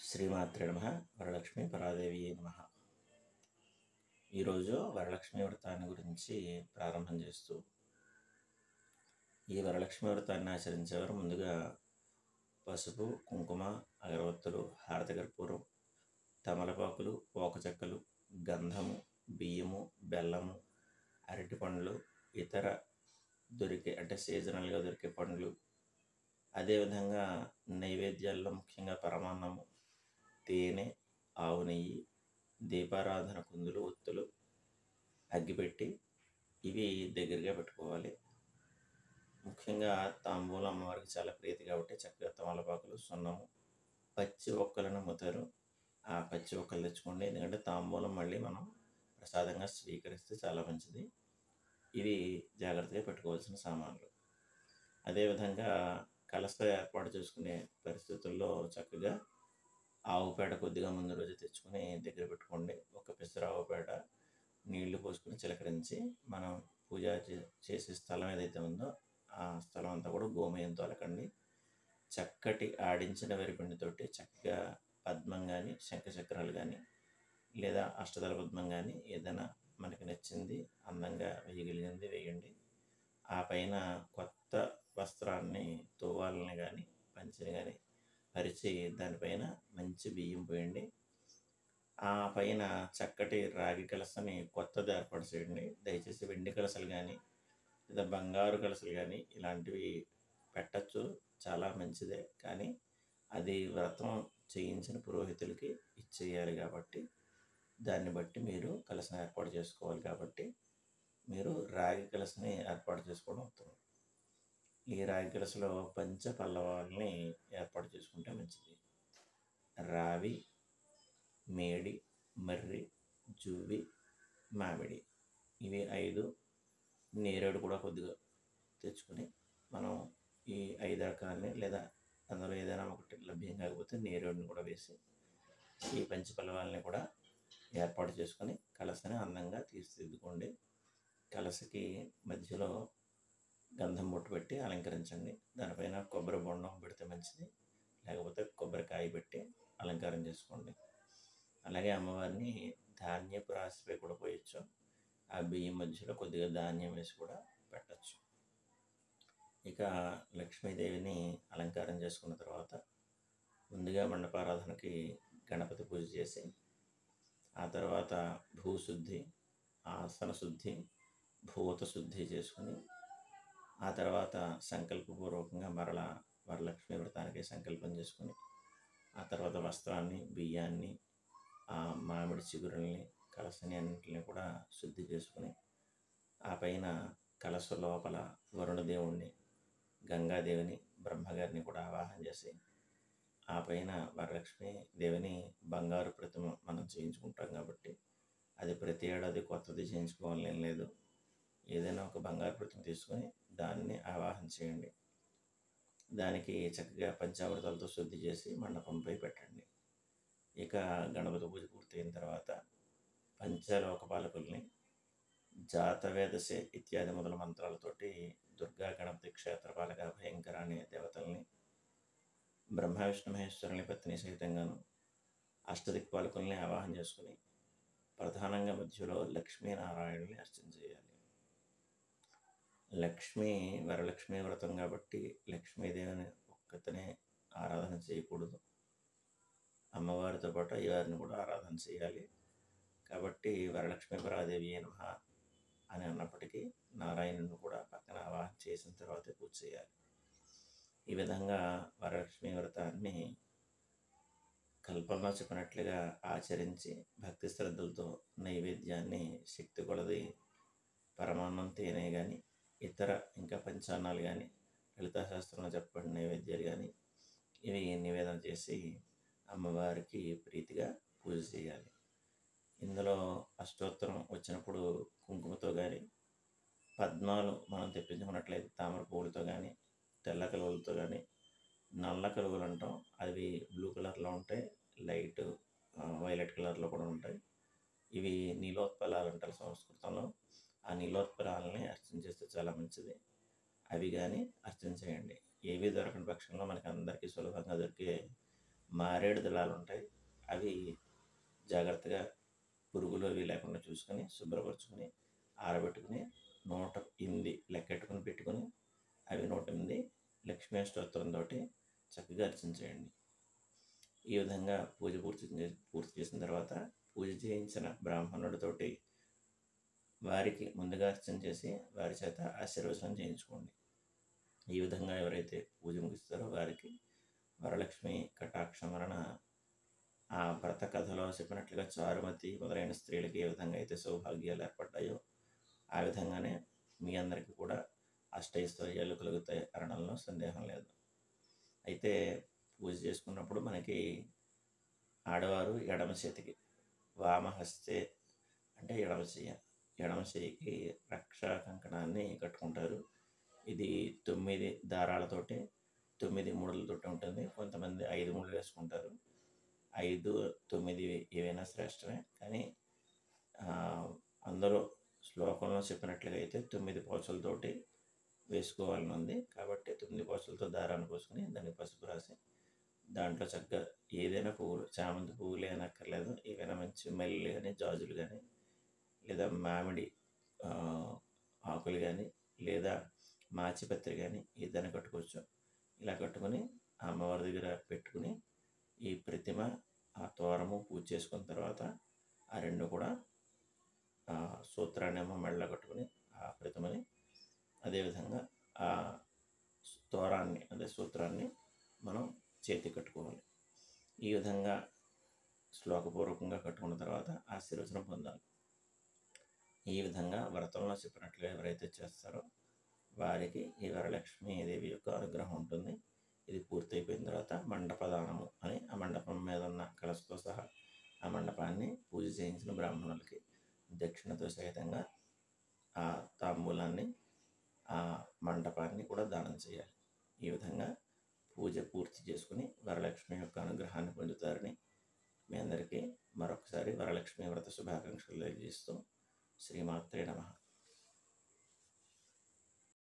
శ్రీమాత్రే నమః. వరలక్ష్మి పరాదేవి నమః. ఈరోజు వరలక్ష్మి వ్రతాన్ని గురించి ప్రారంభం చేస్తూ, ఈ వరలక్ష్మి వ్రతాన్ని ఆచరించేవారు ముందుగా పసుపు, కుంకుమ, అగరవత్తులు, హారతి కర్పూరం, తమలపాకులు, పోక చెక్కలు, గంధము, బియ్యము, బెల్లము, అరటి పండ్లు, ఇతర అంటే సీజనల్గా దొరికే పండ్లు, అదేవిధంగా నైవేద్యాల్లో ముఖ్యంగా పరమాన్నము, తేనె, ఆవు నెయ్యి, దీపారాధన కుందులు, ఒత్తులు, అగ్గిపెట్టి ఇవి దగ్గరగా పెట్టుకోవాలి. ముఖ్యంగా తాంబూలం అమ్మవారికి చాలా ప్రీతి కాబట్టి చక్కగా తమలపాకులు, సున్నము, పచ్చి ఒక్కలను అమ్ముతారు. ఆ పచ్చి ఒక్కలు తెచ్చుకోండి, ఎందుకంటే తాంబూలం మళ్ళీ మనం ప్రసాదంగా స్వీకరిస్తే చాలా మంచిది. ఇవి జాగ్రత్తగా పెట్టుకోవాల్సిన సామాన్లు. అదేవిధంగా కలశ ఏర్పాటు చేసుకునే పరిస్థితుల్లో చక్కగా ఆవు పేడ కొద్దిగా ముందు రోజు తెచ్చుకొని దగ్గర పెట్టుకోండి. ఒక పిసరు ఆవు పేడ నీళ్లు పోసుకొని చిలకరించి మనం పూజ చేసే స్థలం ఏదైతే ఉందో ఆ స్థలం అంతా కూడా గోమయంతో అలకండి. చక్కటి ఆడించిన వరిపిండితోటి చక్కగా పద్మం కానీ, శంఖచక్రాలు కానీ, లేదా అష్టదళ పద్మం కానీ ఏదైనా మనకి నచ్చింది అందంగా వేయగలిగింది వేయండి. ఆ పైన కొత్త వస్త్రాన్ని, తువ్వాలని కానీ, పంచెని కానీ పరిచి దానిపైన మంచి బియ్యం పోయండి. ఆ పైన చక్కటి రాగి కలసని కొత్తది ఏర్పాటు చేయండి. దయచేసి వెండి కలసలు కానీ లేదా బంగారు కలసలు కానీ ఇలాంటివి పెట్టచ్చు, చాలా మంచిదే. కానీ అది వ్రతం చేయించిన పురోహితులకి ఇచ్చేయాలి కాబట్టి దాన్ని బట్టి మీరు కలసను ఏర్పాటు చేసుకోవాలి. కాబట్టి మీరు రాగి కలసని ఏర్పాటు చేసుకోవడం ఉత్తమం. ఈ రాగి కలసలో పంచ పల్లవాల్ని ఏర్పాటు చేసుకుంటే మంచిది. రావి, మేడి, మర్రి, జువ్వి, మామిడి ఇవి 5, నేరేడు కూడా కొద్దిగా తెచ్చుకొని మనం ఈ 5 రకాలని లేదా అందులో ఏదైనా ఒకటి లభ్యం కాకపోతే నేరేడుని కూడా వేసి ఈ పంచపల్లవాల్ని కూడా ఏర్పాటు చేసుకొని కలసని అందంగా తీర్చిదిద్దుకోండి. కలసకి మధ్యలో గంధం బొట్టు పెట్టి అలంకరించండి. దానిపైన కొబ్బరి బొండం పెడితే మంచిది, లేకపోతే కొబ్బరికాయ పెట్టి అలంకారం చేసుకోండి. అలాగే అమ్మవారిని ధాన్యపు రాశిపై కూడా పోయొచ్చు. ఆ బియ్యం మధ్యలో కొద్దిగా ధాన్యం వేసి కూడా పెట్టచ్చు. ఇక లక్ష్మీదేవిని అలంకారం చేసుకున్న తర్వాత ముందుగా మండపారాధనకి గణపతి పూజ చేసి, ఆ తర్వాత భూశుద్ధి, ఆసన శుద్ధి, భూత శుద్ధి చేసుకుని, ఆ తర్వాత సంకల్పపూర్వకంగా మరలా వరలక్ష్మి వ్రతానికి సంకల్పం చేసుకుని, ఆ తర్వాత వస్త్రాన్ని, బియ్యాన్ని, ఆ మామిడి చిగురుల్ని, కలసని అన్నింటిని కూడా శుద్ధి చేసుకుని, ఆ పైన కలస లోపల వరుణదేవుణ్ణి, గంగాదేవిని, బ్రహ్మగారిని కూడా ఆవాహన చేసి, ఆ పైన వరలక్ష్మి దేవిని బంగారు ప్రతిమ మనం చేయించుకుంటాం కాబట్టి అది ప్రతి ఏడాది కొత్తది చేయించుకోవాలని ఏం లేదు. ఏదైనా ఒక బంగారు ప్రతిమ తీసుకొని దాన్ని ఆవాహన చేయండి. దానికి చక్కగా పంచామృతాలతో శుద్ధి చేసి మండపంపై పెట్టండి. ఇక గణపతి పూజ పూర్తయిన తర్వాత పంచలోకపాలకుల్ని, జాతవేదసే ఇత్యాది మొదల మంత్రాలతోటి దుర్గా గణపతి క్షేత్రపాలక భయంకర అనే దేవతల్ని, బ్రహ్మ విష్ణు మహేశ్వరుని పత్ని సహితంగాను అష్టదిక్పాలకుల్ని ఆవాహన చేసుకుని ప్రధానంగా మధ్యలో లక్ష్మీనారాయణుల్ని అర్చన చేయాలి. వరలక్ష్మీ వ్రతం కాబట్టి లక్ష్మీదేవిని ఒక్కతనే ఆరాధన చేయకూడదు. అమ్మవారితో పాటు అయ్యవారిని కూడా ఆరాధన చేయాలి. కాబట్టి వరలక్ష్మి పరాదేవి నమః అని అన్నప్పటికీ నారాయణుని కూడా పక్కన ఆవాహన చేసిన తర్వాతే పూజ చేయాలి. ఈ విధంగా వరలక్ష్మి వ్రతాన్ని కల్పనలో చెప్పినట్లుగా ఆచరించి భక్తి శ్రద్ధలతో నైవేద్యాన్ని శక్తి కొలది పరమాన్నం, తేనె కానీ, ఇతర ఇంకా పంచాన్నాలు కానీ, లలితా శాస్త్రంలో చెప్పబడిన నైవేద్యాలు కానీ ఇవి నివేదన చేసి అమ్మవారికి ప్రీతిగా పూజ చేయాలి. ఇందులో అష్టోత్తరం వచ్చినప్పుడు కుంకుమతో కానీ, పద్మాలు మనం తెప్పించుకున్నట్లయితే తామర పువ్వులతో కానీ, తెల్ల కలువలతో కానీ, నల్ల కలువలు అంటాం, అవి బ్లూ కలర్లో ఉంటాయి, లైట్ వైలెట్ కలర్లో కూడా ఉంటాయి. ఇవి నీలోత్పలాలు అంటారు సంస్కృతంలో. ఆ నీలోత్పలాలని అర్చన చేస్తే చాలా మంచిది. అవి కానీ అర్చన చేయండి. ఏవి దొరకని పక్షంలో మనకి అందరికీ సులభంగా దొరికే మారేడు దళాలు ఉంటాయి. అవి జాగ్రత్తగా పురుగులు అవి లేకుండా చూసుకొని శుభ్రపరచుకొని ఆరబెట్టుకుని 108 లెక్కెట్టుకుని పెట్టుకొని అవి 108 లక్ష్మీ స్తోత్రంతో చక్కగా అర్చించేయండి. ఈ విధంగా పూజ పూర్తి చేసిన తర్వాత పూజ చేయించిన బ్రాహ్మణుడితోటి వారికి ముందుగా అర్చన చేసి వారి చేత ఆశీర్వచనం చేయించుకోండి. ఈ విధంగా ఎవరైతే పూజ ముగిస్తారో వారికి వరలక్ష్మి కటాక్షం వలన ఆ భరత కథలో చెప్పినట్లుగా చారుమతి మొదలైన స్త్రీలకి ఏ విధంగా అయితే సౌభాగ్యాలు ఏర్పడ్డాయో ఆ విధంగానే మీ అందరికీ కూడా అష్టైశ్వర్యాలు కలుగుతాయి అనడంలో సందేహం లేదు. అయితే పూజ చేసుకున్నప్పుడు మనకి ఆడవారు ఎడమ చేతికి వామహస్తే అంటే ఎడమ చేయికి రక్షా కంకణాన్ని కట్టుకుంటారు. ఇది 9 దారాలతోటి 9 ముడులతోటి ఉంటుంది. కొంతమంది 5 ముడులు వేసుకుంటారు. 5, 9 ఏవైనా శ్రేష్టమే. కానీ అందులో శ్లోకంలో చెప్పినట్లుగా అయితే 9 పోచలతోటి వేసుకోవాలని ఉంది. కాబట్టి 9 పోచలతో దారాన్ని పోసుకొని దానికి పసుపు రాసి దాంట్లో చక్కగా ఏదైనా పువ్వులు, చామంతి పువ్వులు అనక్కర్లేదు, ఏవైనా మంచి మల్లెలు కానీ, జాజులు కానీ, లేదా మామిడి ఆకులు కానీ, లేదా మాచిపత్రి కానీ ఏదైనా కట్టుకోవచ్చు. ఇలా కట్టుకొని అమ్మవారి దగ్గర పెట్టుకుని ఈ ప్రతిమ ఆ తోరము పూజ చేసుకున్న తర్వాత ఆ రెండు కూడా సూత్రాన్ని ఏమో మెడలో కట్టుకుని ఆ ప్రతిమని అదేవిధంగా ఆ తోరాన్ని అదే సూత్రాన్ని మనం చేతి కట్టుకోవాలి. ఈ విధంగా శ్లోకపూర్వకంగా కట్టుకున్న తర్వాత ఆశీర్వచనం పొందాలి. ఈ విధంగా వ్రతంలో చెప్పినట్లుగా ఎవరైతే చేస్తారో వారికి ఈ వరలక్ష్మీదేవి యొక్క అనుగ్రహం ఉంటుంది. ఇది పూర్తయిపోయిన తర్వాత మండపదానము అని ఆ మండపం మీద ఉన్న కలశతో సహా ఆ మండపాన్ని పూజ చేయించిన బ్రాహ్మణులకి దక్షిణతో సహితంగా ఆ తాంబూలాన్ని ఆ మండపాన్ని కూడా దానం చేయాలి. ఈ విధంగా పూజ పూర్తి చేసుకుని వరలక్ష్మి యొక్క అనుగ్రహాన్ని పొందుతారని మీ అందరికీ మరొకసారి వరలక్ష్మి వ్రత శుభాకాంక్షలు తెలియజేస్తూ శ్రీమాత్రే నమః.